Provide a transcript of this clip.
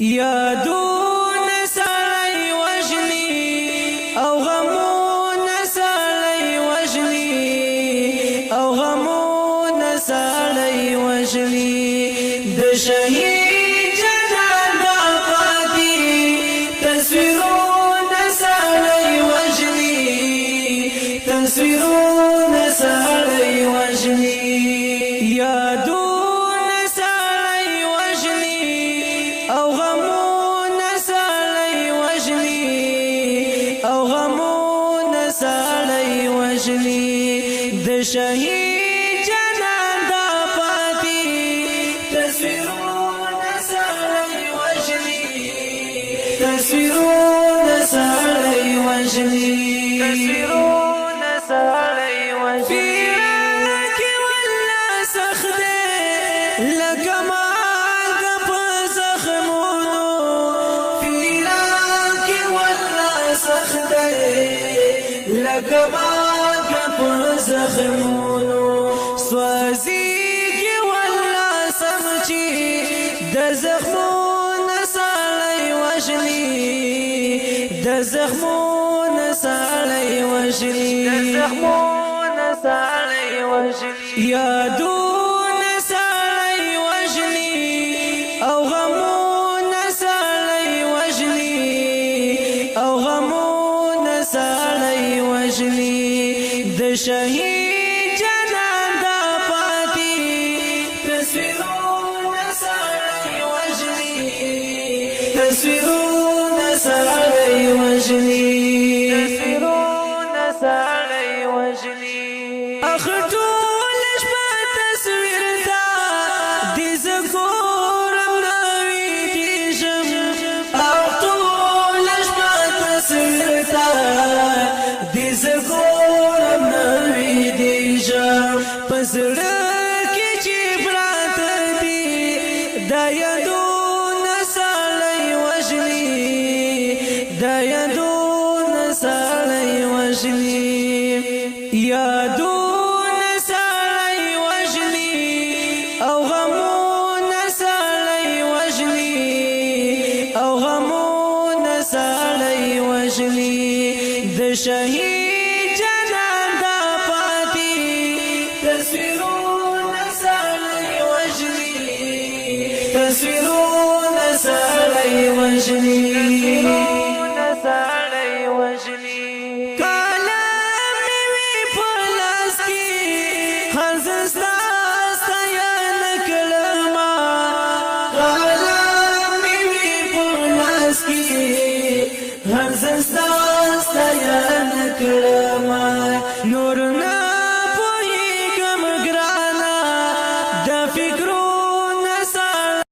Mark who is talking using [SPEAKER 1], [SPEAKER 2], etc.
[SPEAKER 1] یادونه سړی وژني او غمونه سړی وژني او غمونه سړی وژني د شهید جنان پاتې تصویرونه سړی وژني تصویرونه سړی وژني یادونه سړی وژني او غمونه سړی وژني او غمونه سړی وژني د شهید جنان د پاتې تصویرونه سړی وژني تصویرونه سړی وژني تصویرونه سړی وژني کې ولا سخت لکه مالګه په زخمونو پیران کې ولا سخت لکه مالګه په زخمونو سوځيږي ولا سمچي د زخمونو سړی وژني د زخمونو سړی وژني د زخمونو سړی وژني یادونه سړی وژني او غمونه سړی وژني او غمونه سړی وژني د شهید جنان د پاتې تصویرونه سړی وژني تصویرونه سړی وژني تصویرونه سړی وژني اخر ټول شپه تصویر دا د زګورم نوې دیشم او ټول شپه تصویر دا د زګورم نوې دیشم پزړه کې چې پراته دي دا یادونه سړی وژني دا یادونه سړی وژني یادونه سړی وژني او غمونه سړی وژني او غمونه سړی وژني د شهید جنان د پاتې تصویرونه سړی وژني تصویرونه سړی وژني تصویرونه سړی وژني نور